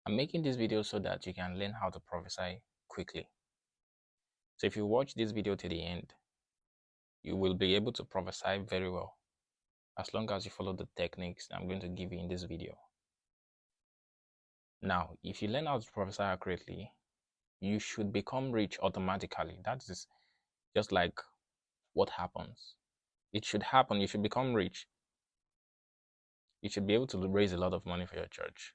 I'm making this video so that you can learn how to prophesy quickly. So if you watch this video to the end, you will be able to prophesy very well as long as you follow the techniques I'm going to give you in this video. Now, if you learn how to prophesy accurately, you should become rich automatically. That is just like what happens. It should happen. You should become rich. You should be able to raise a lot of money for your church.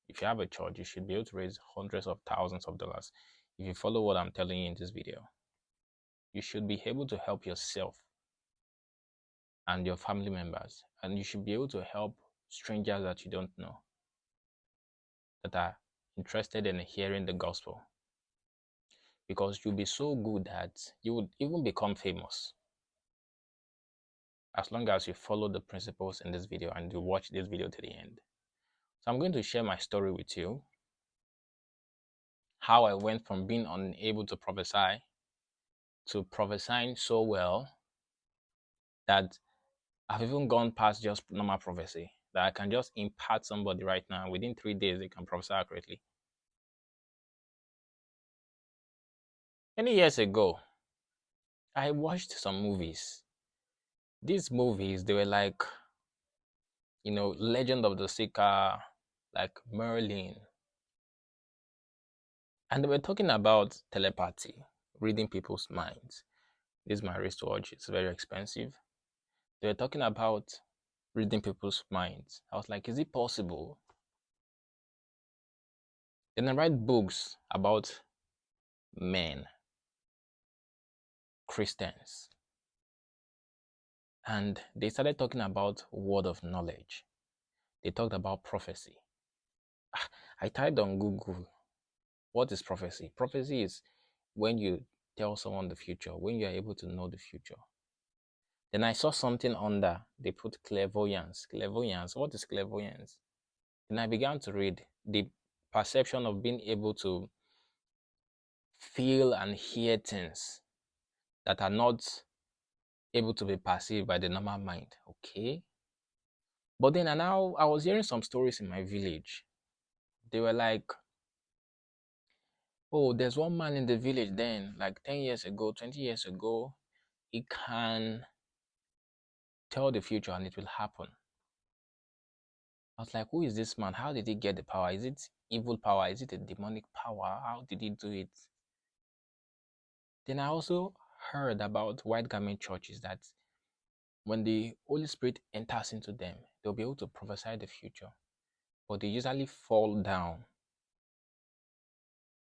If you have a church, you should be able to raise hundreds of thousands of dollars. If you follow what I'm telling you in this video, you should be able to help yourself and your family members, and you should be able to help strangers that you don't know, that are interested in hearing the gospel, because you'll be so good that you would even become famous as long as you follow the principles in this video and you watch this video to the end. So I'm going to share my story with you, how I went from being unable to prophesy to prophesying so well that I've even gone past just normal prophecy, that I can just impart somebody right now. Within 3 days, they can prophesy accurately. Many years ago, I watched some movies. These movies, they were like, Legend of the Seeker, like Merlin. And they were talking about telepathy, reading people's minds. This is my wristwatch. It's very expensive. They were talking about reading people's minds. I was like, is it possible? Then I write books about men, Christians. And they started talking about word of knowledge. They talked about prophecy. I typed on Google, what is prophecy? Prophecy is when you tell someone the future, when you are able to know the future. Then I saw something under, they put clairvoyance. Clairvoyance, what is clairvoyance? Then I began to read the perception of being able to feel and hear things that are not able to be perceived by the normal mind. Okay. But then I was hearing some stories in my village. They were like, oh, there's one man in the village then, like 10 years ago, 20 years ago, he can tell the future and it will happen. I was like, who is this man? How did he get the power? Is it evil power? Is it a demonic power? How did he do it? Then I also heard about white garment churches that when the Holy Spirit enters into them, they'll be able to prophesy the future. But they usually fall down.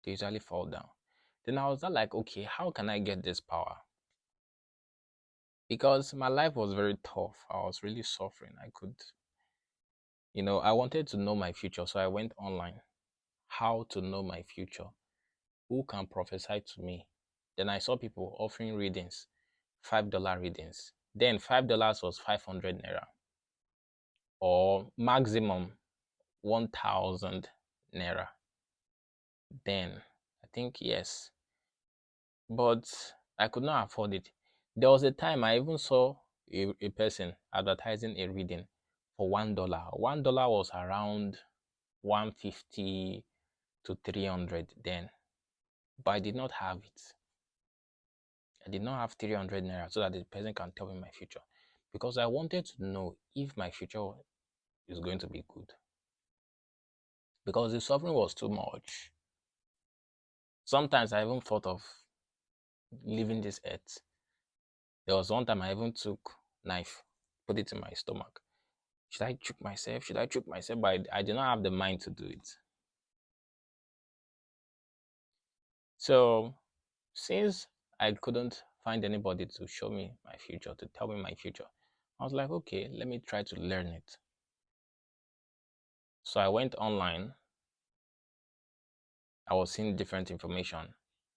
Then I was not like, okay, how can I get this power? Because my life was very tough. I was really suffering. I wanted to know my future. So I went online. How to know my future? Who can prophesy to me? Then I saw people offering readings, $5 readings. Then $5 was 500 naira, or maximum 1,000 naira. Then I think yes, but I could not afford it. There was a time I even saw a person advertising a reading for $1. $1 was around 150 to 300 then, but I did not have it. I did not have 300 naira so that the person can tell me my future, because I wanted to know if my future is going to be good, because the suffering was too much. Sometimes I even thought of leaving this earth. There was one time I even took knife, put it in my stomach. Should I choke myself? But I did not have the mind to do it. So since I couldn't find anybody to show me my future, to tell me my future, I was like, okay, let me try to learn it. So I went online. I was seeing different information.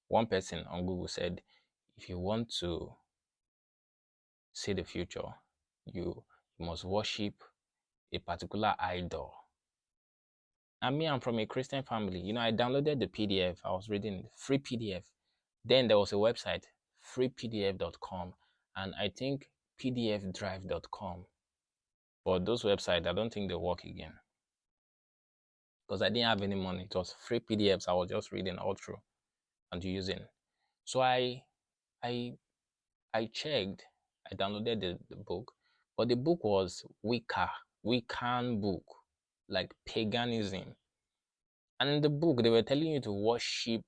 One person on Google said, if you want to see the future, you must worship a particular idol. And me, I'm from a Christian family. I downloaded the PDF. I was reading it, free PDF. Then there was a website, freepdf.com, and I think pdfdrive.com. But those websites, I don't think they work again. because I didn't have any money. It was free PDFs. I was just reading all through and using. So I I checked. I downloaded the book, but the book was Wiccan book, like paganism. And in the book, they were telling you to worship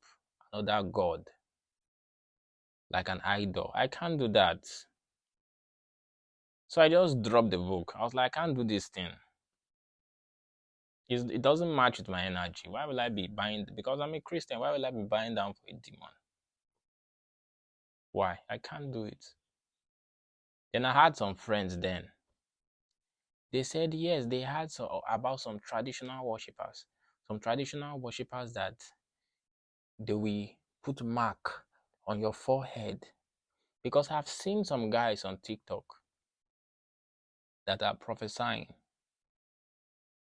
another god, like an idol. I can't do that. So I just dropped the book. I was like, I can't do this thing. It doesn't match with my energy. Why will I be buying? Because I'm a Christian. Why will I be buying down for a demon? Why? I can't do it. Then I had some friends then. They said yes, they had about some traditional worshippers. Some traditional worshippers that they will put mark on your forehead. Because I've seen some guys on TikTok that are prophesying.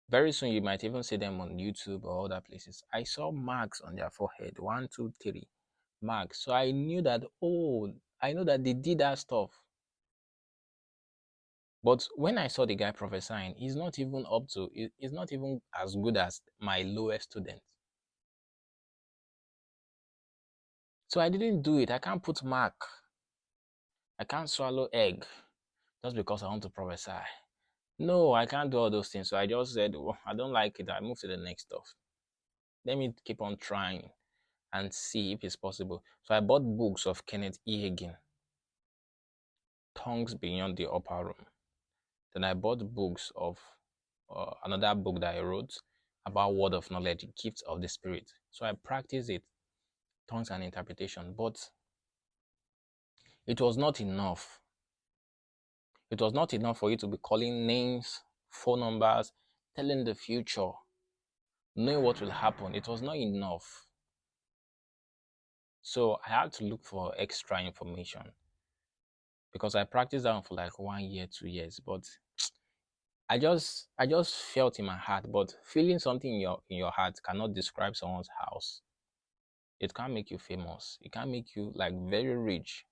Very soon you might even see them on YouTube or other places. I saw marks on their forehead. 1, 2, 3 marks. So I knew that, oh, I know that they did that stuff. But when I saw the guy prophesying, he's not even he's not even as good as my lowest student. So I didn't do it. I can't put mark. I can't swallow egg just because I want to prophesy. No, I can't do all those things. So I just said, well, I don't like it. I move to the next stuff. Let me keep on trying and see if it's possible. So I bought books of Kenneth E. Hagin, Tongues Beyond the Upper Room. Then I bought books of another book that I wrote about word of knowledge, gifts of the Spirit. So I practiced it, tongues and interpretation. But it was not enough. It was not enough for you to be calling names, phone numbers, telling the future, knowing what will happen. It was not enough. So I had to look for extra information because I practiced that for like 1 year, 2 years. But I just felt in my heart. But feeling something in your heart cannot describe someone's house. It can't make you famous. It can't make you like very rich.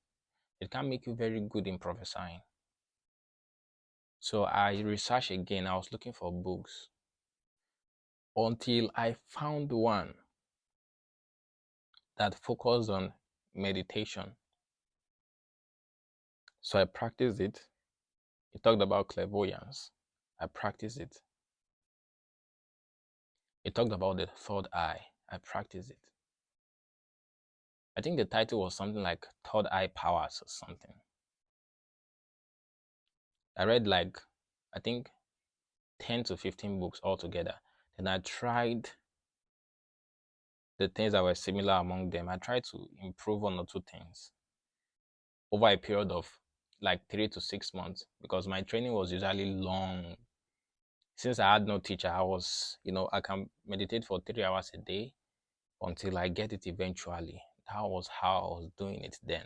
It can't make you very good in prophesying. So I researched again. I was looking for books until I found one that focused on meditation. So I practiced it. It talked about clairvoyance. I practiced it. It talked about the third eye. I practiced it. I think the title was something like Third Eye Powers or something. I read like, I think 10 to 15 books altogether. Then I tried the things that were similar among them. I tried to improve 1 or 2 things over a period of like 3 to 6 months because my training was usually long. Since I had no teacher, I was, I can meditate for 3 hours a day until I get it eventually. That was how I was doing it then.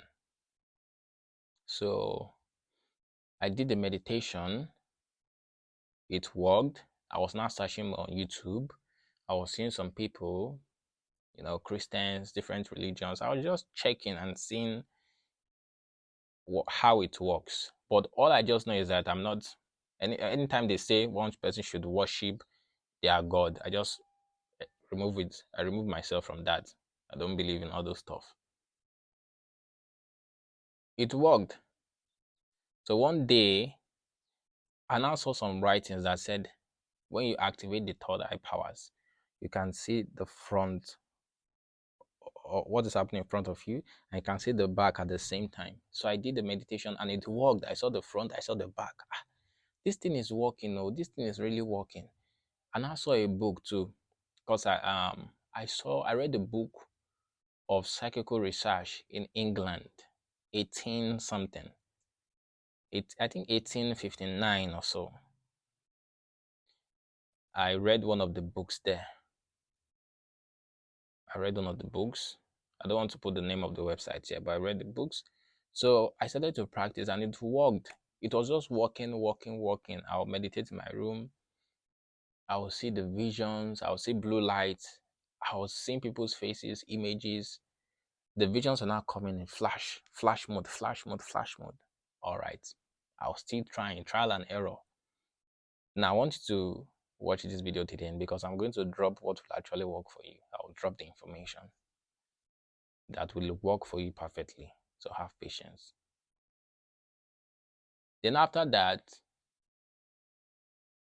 So I did the meditation. It worked. I was now searching on YouTube. I was seeing some people, Christians, different religions. I was just checking and seeing how it works. But all I just know is that I'm not, anytime they say one person should worship their God, I just remove it. I remove myself from that. I don't believe in all those stuff. It worked. So one day, I now saw some writings that said when you activate the third eye powers, you can see the front or what is happening in front of you, and you can see the back at the same time. So I did the meditation and it worked. I saw the front, I saw the back. This thing is working. Oh, this thing is really working. And I saw a book too, because I read the book of psychical research in England, 18 something. I think 1859 or so. I read one of the books there. I read one of the books. I don't want to put the name of the website here, but I read the books. So I started to practice and it worked. It was just working. I'll meditate in my room. I will see the visions. I will see blue lights. I was seeing people's faces, images. The visions are now coming in flash mode. All right. I'll still trying, trial and error. Now I want you to watch this video till the end, because I'm going to drop what will actually work for you. I'll drop the information that will work for you perfectly. So have patience. Then after that,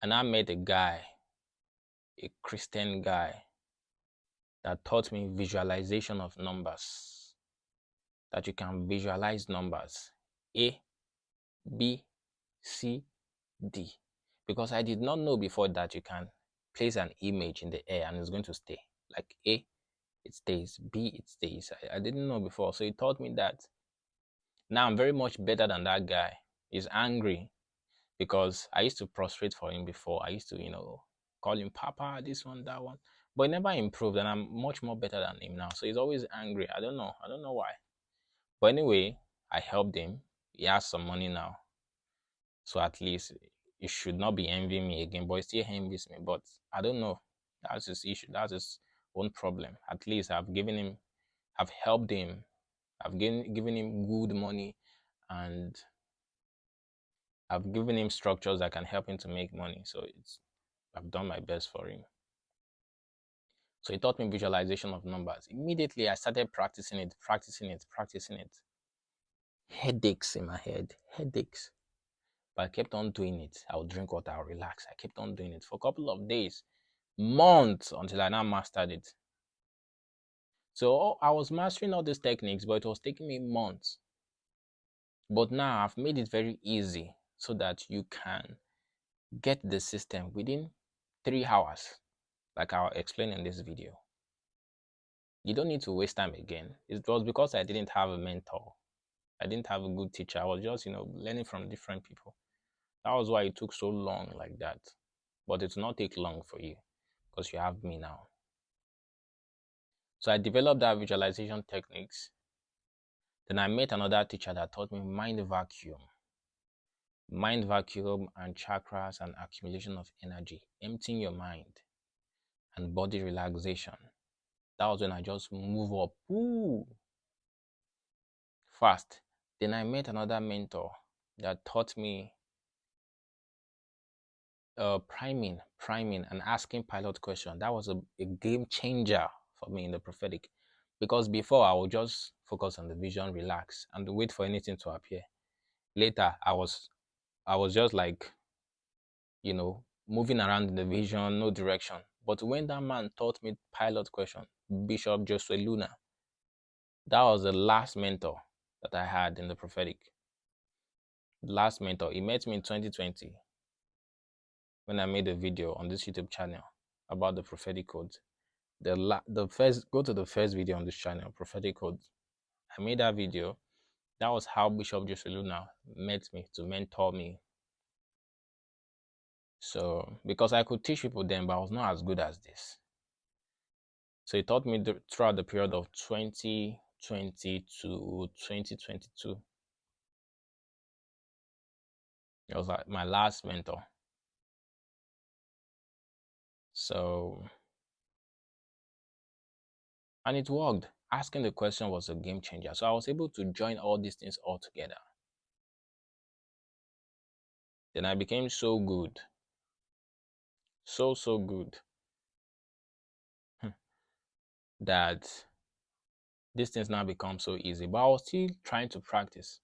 and I met a guy, a Christian guy, that taught me visualization of numbers. That you can visualize numbers A, B, C, D. Because I did not know before that you can place an image in the air and it's going to stay. Like A, it stays. B, it stays. I didn't know before. So he taught me that. Now I'm very much better than that guy. He's angry because I used to prostrate for him before. I used to, call him Papa, this one, that one. But he never improved, and I'm much more better than him now. So he's always angry. I don't know. I don't know why. But anyway, I helped him. He has some money now. So at least he should not be envying me again. But he still envies me. But I don't know. That's his issue. That's his own problem. At least I've helped him. I've given him good money, and I've given him structures that can help him to make money. So I've done my best for him. So he taught me visualization of numbers. Immediately I started practicing it. Headaches in my head, headaches. But I kept on doing it. I would drink water, I would relax. I kept on doing it for a couple of days, months, until I now mastered it. So I was mastering all these techniques, but it was taking me months. But now I've made it very easy so that you can get the system within 3 hours, like I'll explain in this video. You don't need to waste time again. It was because I didn't have a mentor. I didn't have a good teacher. I was just, learning from different people. That was why it took so long like that. But it will not take long for you because you have me now. So I developed that visualization techniques. Then I met another teacher that taught me mind vacuum and chakras and accumulation of energy, emptying your mind and body relaxation. That was when I just move up fast. Then I met another mentor that taught me priming and asking pilot question. That was a game changer for me in the prophetic, because before I would just focus on the vision, relax, and wait for anything to appear. Later, I was just like, moving around in the vision, no direction. But when that man taught me pilot question, Bishop Joshua Luna, that was the last mentor that I had in the prophetic. Last mentor. He met me in 2020 when I made a video on this YouTube channel about the prophetic codes. Go to the first video on this channel, prophetic codes. I made that video. That was how Bishop Joshua Luna met me to mentor me. So because I could teach people then, but I was not as good as this. So he taught me throughout the period of 2020 to 2022. It was like my last mentor. So, and it worked. Asking the question was a game changer. So I was able to join all these things all together. Then I became so good. So good. That these things now become so easy. But I was still trying to practice,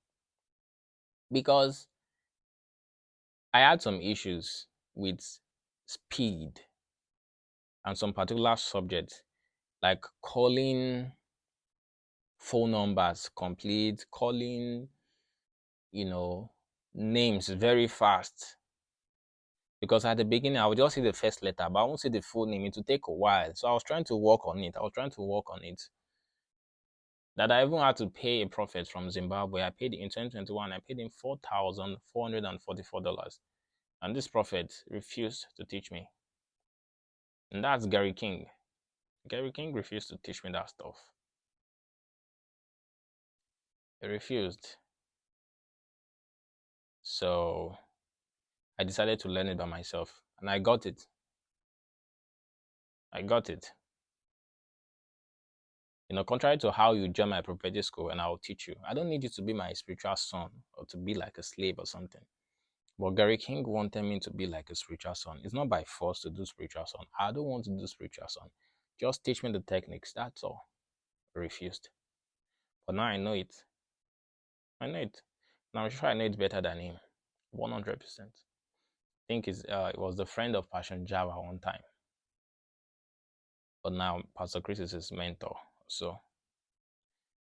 because I had some issues with speed and some particular subjects, like calling phone numbers complete, calling, names very fast. Because at the beginning, I would just see the first letter, but I won't see the full name. It would take a while. So I was trying to work on it. That I even had to pay a prophet from Zimbabwe. I paid in 2021, I paid him $4,444. And this prophet refused to teach me. And that's Gary King. Gary King refused to teach me that stuff. He refused. So I decided to learn it by myself. And I got it. Contrary to how you join my prophetic school and I'll teach you, I don't need you to be my spiritual son or to be like a slave or something. But Gary King wanted me to be like a spiritual son. It's not by force to do spiritual son. I don't want to do spiritual son. Just teach me the techniques. That's all. I refused. But now I know it. I know it. Now I'm sure I know it better than him. 100%. I think it was the friend of Passion Java one time. But now Pastor Chris is his mentor. So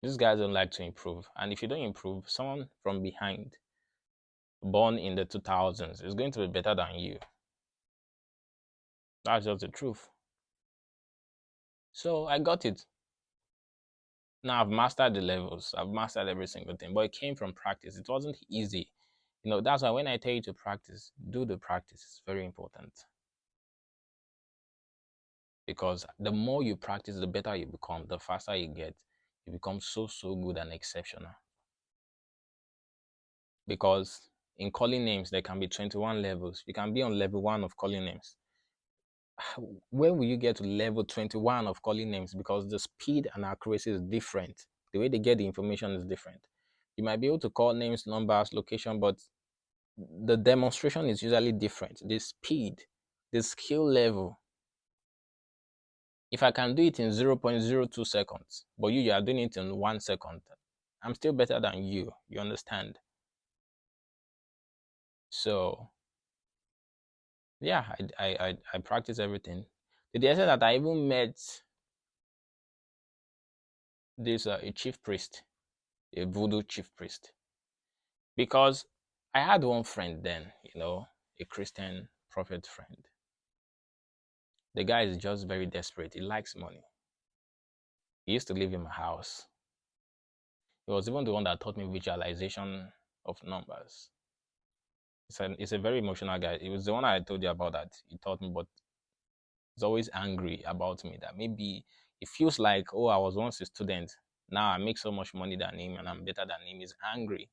these guys don't like to improve. And if you don't improve, someone from behind, born in the 2000s, is going to be better than you. That's just the truth. So I got it. Now I've mastered the levels. I've mastered every single thing. But it came from practice. It wasn't easy. That's why when I tell you to practice, do the practice. It's very important. Because the more you practice, the better you become. The faster you get, you become so good and exceptional. Because in calling names, there can be 21 levels. You can be on level 1 of calling names. When will you get to level 21 of calling names? Because the speed and accuracy is different. The way they get the information is different. You might be able to call names, numbers, location, but the demonstration is usually different. The speed, the skill level. If I can do it in 0.02 seconds, but you are doing it in 1 second, I'm still better than you. You understand? So yeah, I practice everything. To the extent that I even met this a chief priest, a voodoo chief priest, because I had one friend then, a Christian prophet friend. The guy is just very desperate. He likes money. He used to live in my house. He was even the one that taught me visualization of numbers. He's a very emotional guy. He was the one I told you about that he taught me, but he's always angry about me that maybe it feels like, oh, I was once a student. Now I make so much money than him and I'm better than him. He's angry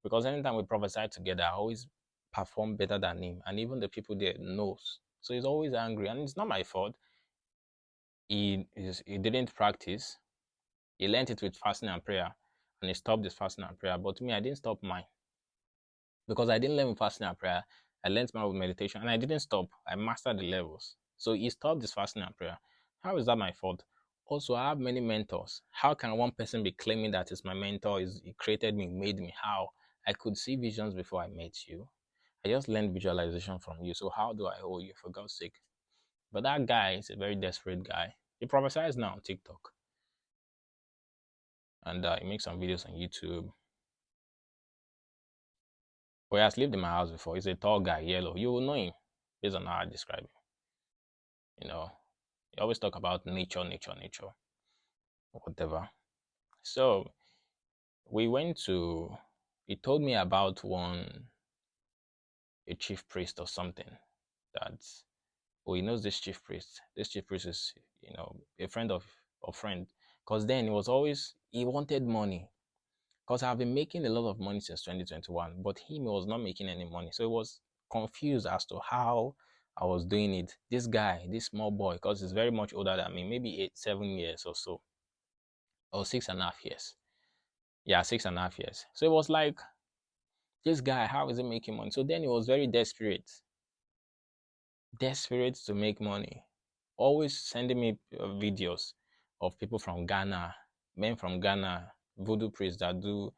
because anytime we prophesy together, I always perform better than him. And even the people there knows. So he's always angry. And it's not my fault. He didn't practice. He learned it with fasting and prayer. And he stopped his fasting and prayer. But me, I didn't stop mine. Because I didn't learn with fasting and prayer. I learned mine with meditation. And I didn't stop. I mastered the levels. So he stopped his fasting and prayer. How is that my fault? Also, I have many mentors. How can one person be claiming that is my mentor? He created me, made me? How? I could see visions before I met you. I just learned visualization from you. So how do I owe you, for God's sake? But that guy is a very desperate guy. He prophesies now on TikTok. And he makes some videos on YouTube. But he has lived in my house before. He's a tall guy, yellow. You will know him based on how I describe him. You always talk about nature, whatever. So we went to, he told me about a chief priest or something that, he knows this chief priest. This chief priest is, a friend of a friend. Because then he wanted money. Because I've been making a lot of money since 2021, but he was not making any money. So he was confused as to how I was doing it. This guy, this small boy, because he's very much older than me, maybe 7 years or so, or 6.5 years. Yeah, 6.5 years. So it was like, this guy, how is he making money? So then he was very desperate to make money. Always sending me videos of people from Ghana, men from Ghana, voodoo priests that do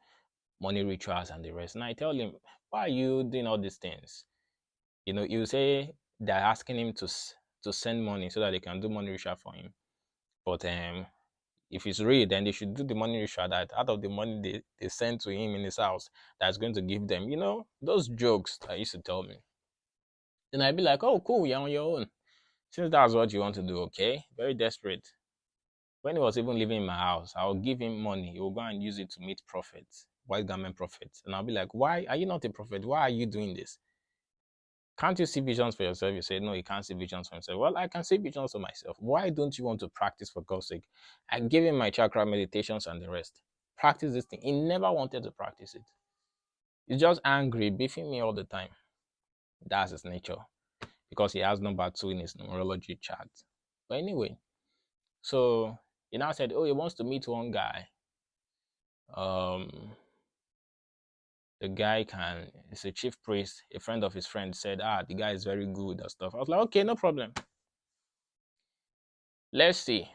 money rituals and the rest. And I tell him, why are you doing all these things? You say they're asking him to send money so that they can do money ritual for him. But if it's real, then they should do the money ritual that out of the money they send to him in his house, that's going to give them, those jokes that he used to tell me. Then I'd be like, oh, cool, you're on your own. Since that's what you want to do, okay? Very desperate. When he was even living in my house, I'll give him money. He will go and use it to meet prophets, white garment prophets. And I'll be like, why are you not a prophet? Why are you doing this? Can't you see visions for yourself? You say, no, you can't see visions for yourself. Well, I can see visions for myself. Why don't you want to practice for God's sake? I gave him my chakra meditations and the rest. Practice this thing. He never wanted to practice it. He's just angry, beefing me all the time. That's his nature. Because he has number 2 in his numerology chart. But anyway, so he now said, oh, he wants to meet one guy. The guy can, it's a chief priest. A friend of his friend said, the guy is very good and stuff. I was like, okay, no problem. Let's see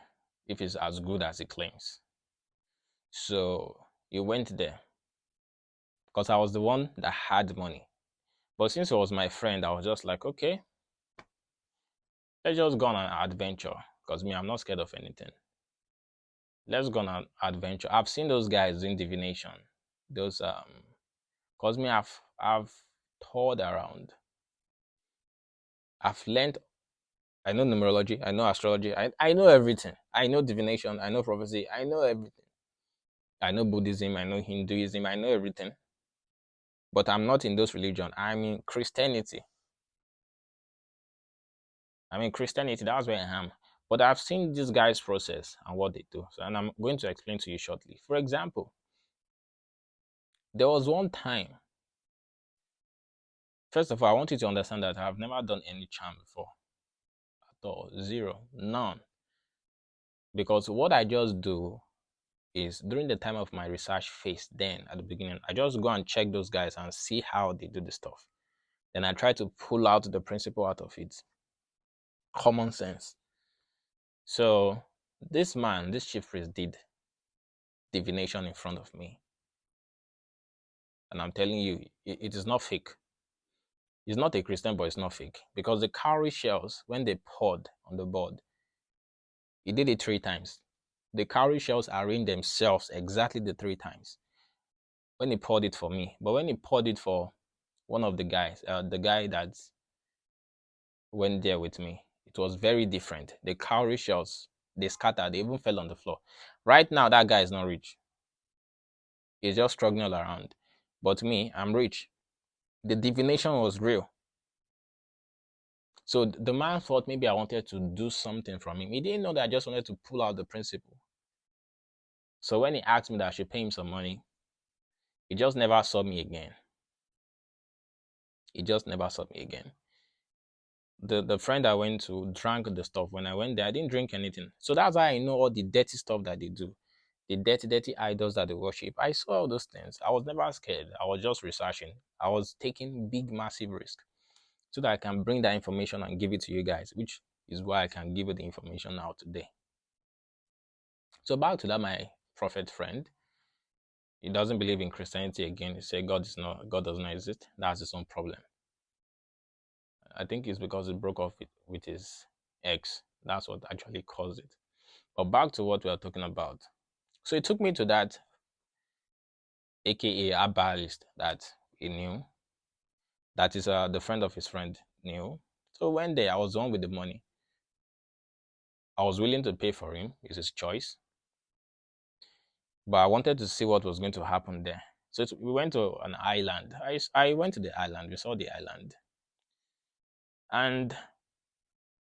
if it's as good as he claims. So he went there because I was the one that had money. But since it was my friend, I was just like, okay, let's just go on an adventure. Because me, I'm not scared of anything. Let's go on an adventure. I've seen those guys doing divination. Those cause me, I've toured around. I've learned. I know numerology. I know astrology. I know everything. I know divination. I know prophecy. I know everything. I know Buddhism. I know Hinduism. I know everything. But I'm not in those religion. I'm in Christianity. Christianity. That's where I am. But I've seen these guys' process and what they do. So, and I'm going to explain to you shortly. For example, there was one time. First of all, I want you to understand that I've never done any charm before. At all. Zero. None. Because what I just do is during the time of my research phase, then at the beginning, I just go and check those guys and see how they do the stuff. Then I try to pull out the principle out of it. Common sense. So this man, this chief priest, did divination in front of me. And I'm telling you, it is not fake. He's not a Christian, but it's not fake. Because the cowrie shells, when they poured on the board, he did it 3 times. The cowrie shells arranged themselves exactly the 3 times when he poured it for me. But when he poured it for one of the guys, the guy that went there with me, it was very different. The cowrie shells, they scattered, they even fell on the floor. Right now, that guy is not rich. He's just struggling around. But me, I'm rich. The divination was real. So the man thought maybe I wanted to do something from him. He didn't know that I just wanted to pull out the principle. So when he asked me that I should pay him some money, he just never saw me again. He just never saw me again. The friend I went to drank the stuff. When I went there, I didn't drink anything. So that's why I know all the dirty stuff that they do. The dirty idols that they worship. I saw all those things. I was never scared. I was just researching. I was taking big, massive risk so that I can bring that information and give it to you guys, which is why I can give you the information now today. So back to that, my prophet friend, he doesn't believe in Christianity again. He said God does not exist. That's his own problem. I think it's because he broke off with his ex. That's what actually caused it. But back to what we are talking about. So he took me to that, aka herbalist that he knew. That is the friend of his friend knew. So when I was the one with the money. I was willing to pay for him. It's his choice. But I wanted to see what was going to happen there. So we went to an island. I went to the island. We saw the island. And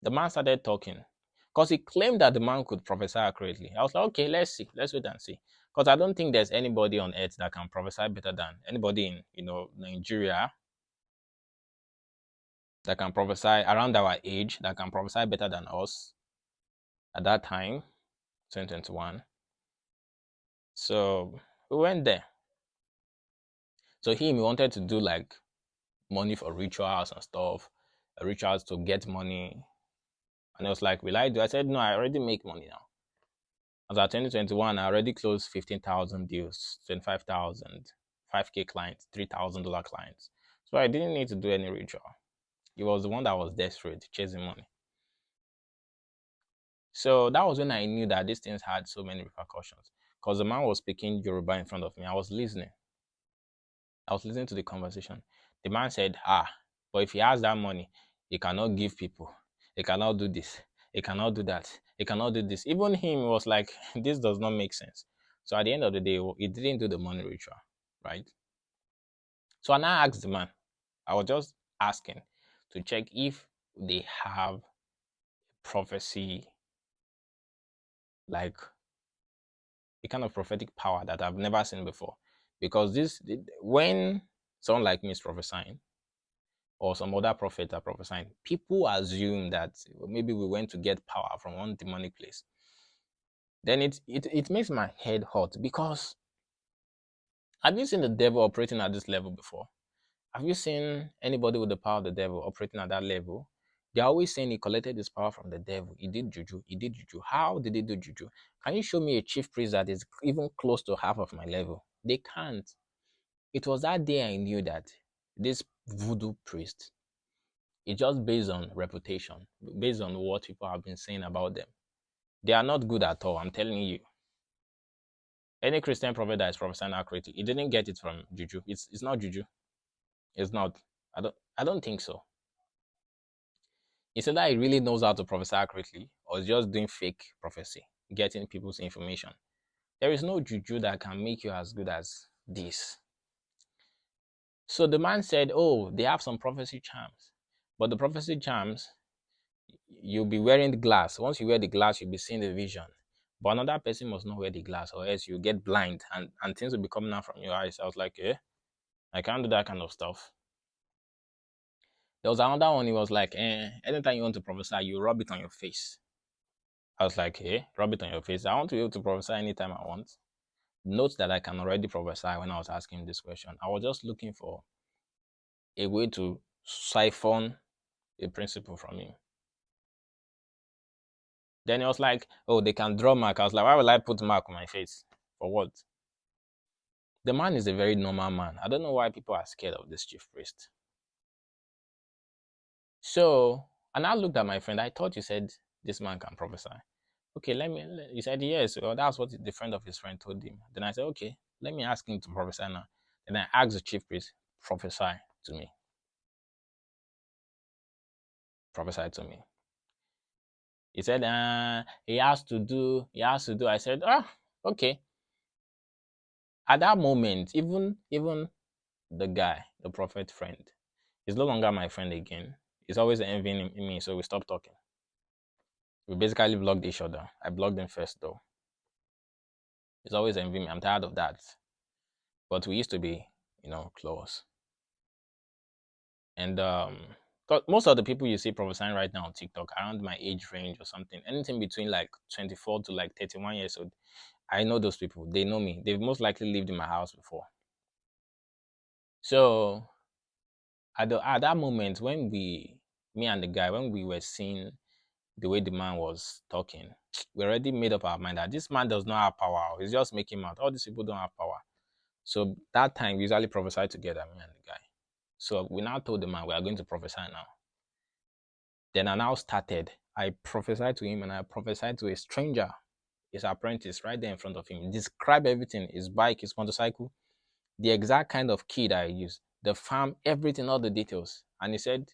the man started talking. Because he claimed that the man could prophesy accurately. I was like, okay, let's see. Let's wait and see. Because I don't think there's anybody on earth that can prophesy better than anybody in, Nigeria that can prophesy around our age, that can prophesy better than us at that time, 2021. So we went there. So he wanted to do like money for rituals and stuff, rituals to get money. And I was like, will I do? I said, no, I already make money now. As of 2021, I already closed 15,000 deals, 25,000, 5K clients, $3,000 clients. So I didn't need to do any ritual. He was the one that was desperate, chasing money. So that was when I knew that these things had so many repercussions. Because the man was speaking Yoruba in front of me. I was listening. I was listening to the conversation. The man said, but if he has that money, he cannot give people. He cannot do this. He cannot do that. He cannot do this. Even him was like, this does not make sense. So at the end of the day, he didn't do the money ritual, right? So I now asked the man. I was just asking to check if they have prophecy, like a kind of prophetic power that I've never seen before. Because when someone like me is prophesying, or some other prophet are prophesying, people assume that maybe we went to get power from one demonic place. Then it makes my head hot because Have you seen the devil operating at this level before? Have you seen anybody with the power of the devil operating at that level? They're always saying he collected his power from the devil. He did juju. He did juju. How did he do juju? Can you show me a chief priest that is even close to half of my level? They can't. It was that day I knew that this voodoo priest, it's just based on reputation, based on what people have been saying about them. They are not good at all, I'm telling you. Any Christian prophet that is prophesying accurately, he didn't get it from juju. It's not juju. It's not. I don't think so. It's either he really knows how to prophesy accurately or is just doing fake prophecy, getting people's information. There is no juju that can make you as good as this. So the man said, oh, they have some prophecy charms. But the prophecy charms, you'll be wearing the glass. Once you wear the glass, you'll be seeing the vision. But another person must not wear the glass, or else you get blind and things will be coming out from your eyes. I was like, I can't do that kind of stuff. There was another one, he was like, anytime you want to prophesy, you rub it on your face. I was like, rub it on your face. I want to be able to prophesy anytime I want. Note that I can already prophesy when I was asking this question. I was just looking for a way to siphon a principle from him. Then he was like, oh, they can draw mark. I was like, why will I put mark on my face? For what? The man is a very normal man. I don't know why people are scared of this chief priest. So, and I looked at my friend. I thought you said this man can prophesy. Okay, he said yes. Well, that's what the friend of his friend told him. Then I said, okay, let me ask him to prophesy now. Then I asked the chief priest, prophesy to me. Prophesy to me. He said, he has to do. I said, okay. At that moment, even the guy, the prophet friend, is no longer my friend again. He's always envying me, so we stopped talking. We basically blocked each other. I blocked him first, though. He's always envying me. I'm tired of that. But we used to be, close. And most of the people you see prophesying right now on TikTok around my age range or something, anything between like 24 to like 31 years old, I know those people. They know me. They've most likely lived in my house before. So at that moment when me and the guy, when we were seeing the way the man was talking, we already made up our mind that this man does not have power. He's just making mouth. All these people don't have power. So that time we usually prophesy together, me and the guy. So we now told the man we are going to prophesy now. Then I now started. I prophesied to him and I prophesied to a stranger, his apprentice, right there in front of him. Describe everything, his bike, his motorcycle, the exact kind of key that I used, the farm, everything, all the details. And he said,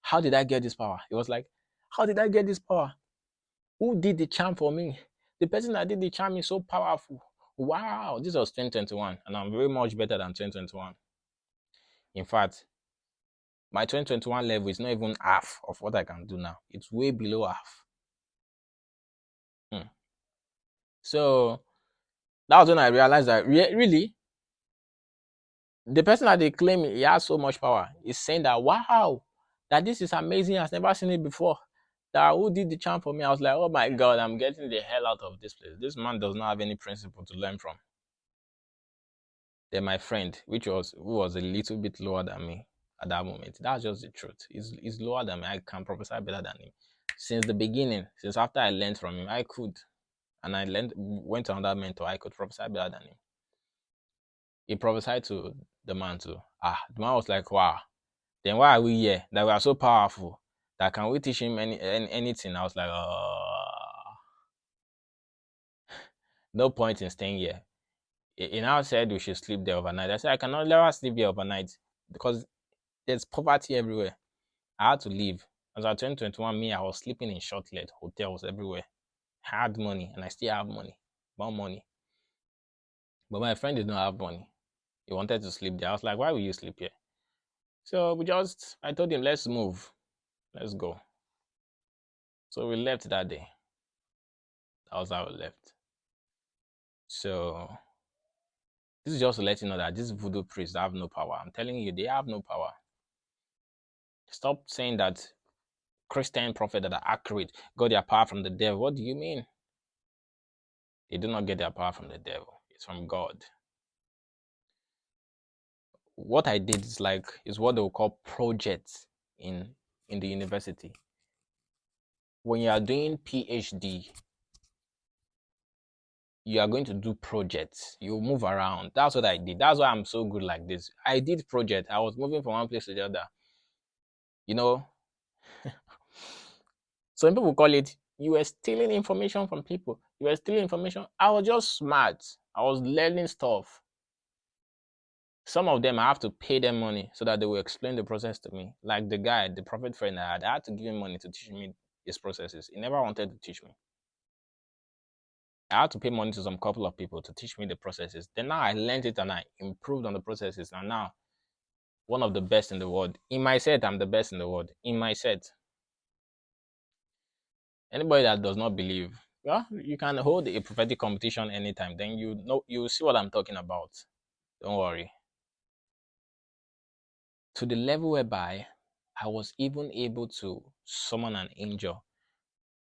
how did I get this power? He was like, how did I get this power? Who did the charm for me? The person that did the charm is so powerful. Wow, this was 2021 and I'm very much better than 2021. In fact, my 2021 level is not even half of what I can do now. It's way below half. So that was when I realized that really, the person that they claim he has so much power is saying that, wow, that this is amazing. I've never seen it before. That who did the charm for me? I was like, oh my God, I'm getting the hell out of this place. This man does not have any principle to learn from. Then my friend, who was a little bit lower than me at that moment, that's just the truth. He's lower than me. I can prophesy better than him. Since the beginning, since after I learned from him, I could. And I went to another mentor, I could prophesy better than him. He prophesied to the man too. The man was like, wow, then why are we here? That we are so powerful. That can we teach him anything? I was like, no point in staying here. He now said we should sleep there overnight. I said, I cannot let us sleep here overnight because there's poverty everywhere. I had to leave. As I 2021, me, I was sleeping in short-let hotels everywhere. I had money and I still have money. More money. But my friend did not have money. He wanted to sleep there. I was like, why will you sleep here? So I told him, let's move. Let's go. So we left that day. That was how we left. So this is just to let you know that these voodoo priests have no power. I'm telling you, they have no power. Stop saying that Christian prophets that are accurate got their power from the devil. What do you mean? They do not get their power from the devil. It's from God. what I did is what they will call projects in the university. When you are doing PhD, you are going to do projects. You move around. That's what I did. That's why I'm so good like this. I did project. I was moving from one place to the other. You know, some people call it you were stealing information from people. You were stealing information. I was just smart. I was learning stuff. Some of them I have to pay them money so that they will explain the process to me. Like the guy, the prophet friend I had to give him money to teach me his processes. He never wanted to teach me. I had to pay money to some couple of people to teach me the processes. Then now I learned it and I improved on the processes. And now one of the best in the world. In my set, I'm the best in the world. In my set. Anybody that does not believe, well, you can hold a prophetic competition anytime. Then you see what I'm talking about. Don't worry. To the level whereby I was even able to summon an angel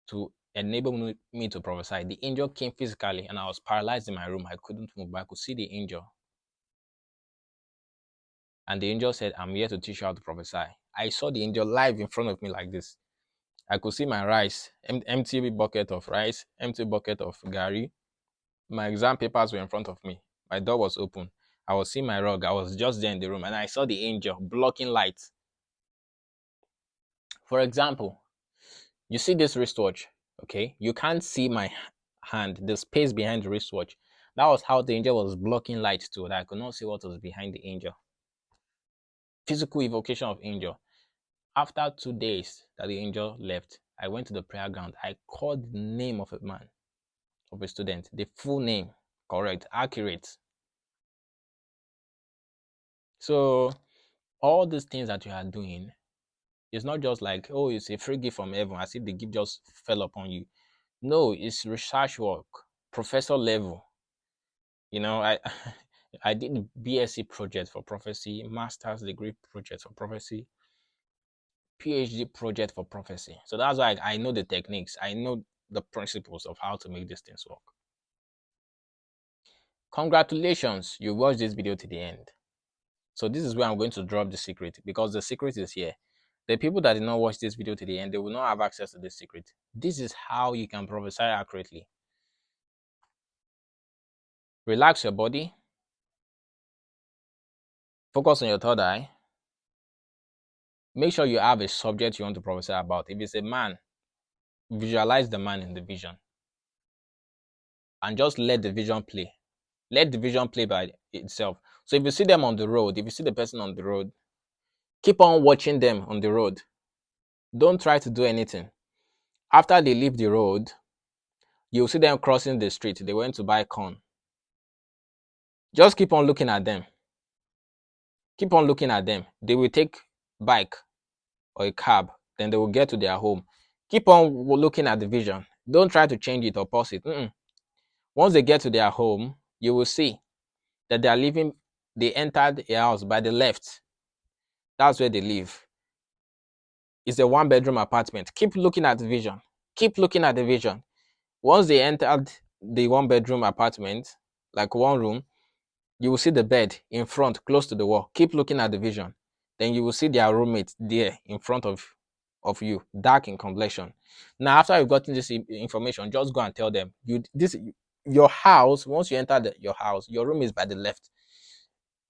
to enable me to prophesy. The angel came physically and I was paralyzed in my room. I couldn't move, but I could see the angel. And the angel said, I'm here to teach you how to prophesy. I saw the angel live in front of me like this. I could see my rice, empty bucket of rice, empty bucket of gari. My exam papers were in front of me. My door was open. I was seeing my rug. I was just there in the room and I saw the angel blocking light. For example, you see this wristwatch, okay? You can't see my hand, the space behind the wristwatch. That was how the angel was blocking light too, that I could not see what was behind the angel. Physical evocation of angel. After 2 days that the angel left, I went to the prayer ground. I called the name of a man, of a student, the full name, correct, accurate. So all these things that you are doing, it's not just like, oh, it's a free gift from heaven, as if the gift just fell upon you. No, it's research work, professor level. You know, I I did BSc project for prophecy, master's degree project for prophecy, PhD project for prophecy. So that's why I know the techniques. I know the principles of how to make these things work. Congratulations, you watched this video to the end. So this is where I'm going to drop the secret, because the secret is here. The people that did not watch this video to the end, they will not have access to this secret. This is how you can prophesy accurately. Relax your body. Focus on your third eye. Make sure you have a subject you want to prophesy about. If it's a man, visualize the man in the vision. And just let the vision play. Let the vision play by itself. So if you see them on the road, if you see the person on the road, keep on watching them on the road. Don't try to do anything. After they leave the road, you'll see them crossing the street. They went to buy corn. Just keep on looking at them. Keep on looking at them. They will take bike or a cab. Then they will get to their home. Keep on looking at the vision. Don't try to change it or pause it. Once they get to their home, you will see that they entered a house by the left. That's where they live. It's a 1-bedroom apartment. Keep looking at the vision. Keep looking at the vision. Once they entered the 1-bedroom apartment, like one room, you will see the bed in front, close to the wall. Keep looking at the vision. Then you will see their roommate there in front of you, dark in complexion. Now, after you've gotten this information, just go and tell them your house. Once you enter your house, your room is by the left.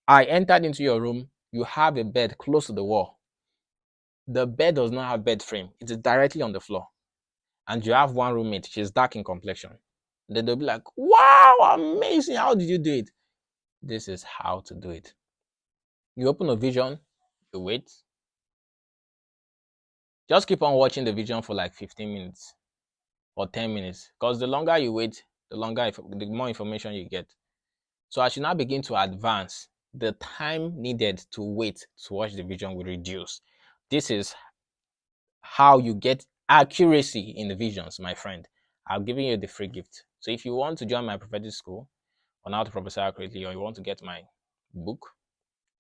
I entered into your room. You have a bed close to the wall. The bed does not have bed frame. It is directly on the floor. And you have one roommate. She's dark in complexion. Then they'll be like, wow, amazing. How did you do it? This is how to do it. You open a vision, you wait. Just keep on watching the vision for like 15 minutes or 10 minutes. Because the longer you wait, the more information you get. So as you now begin to advance, the time needed to wait to watch the vision will reduce. This is how you get accuracy in the visions, my friend. I'm giving you the free gift. So if you want to join my prophetic school on how to prophesy accurately, or you want to get my book,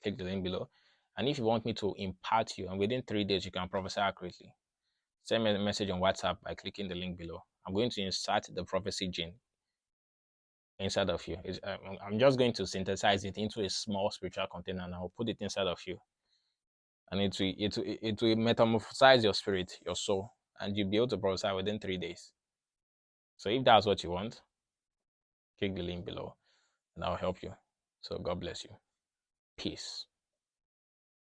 click the link below. And if you want me to impart you, and within 3 days you can prophesy accurately, send me a message on WhatsApp by clicking the link below. I'm going to insert the prophecy gene. inside of you. I'm just going to synthesize it into a small spiritual container and I'll put it inside of you. And it will metamorphosize your spirit, your soul, and you'll be able to prophesy within 3 days. So if that's what you want, click the link below and I'll help you. So God bless you. Peace.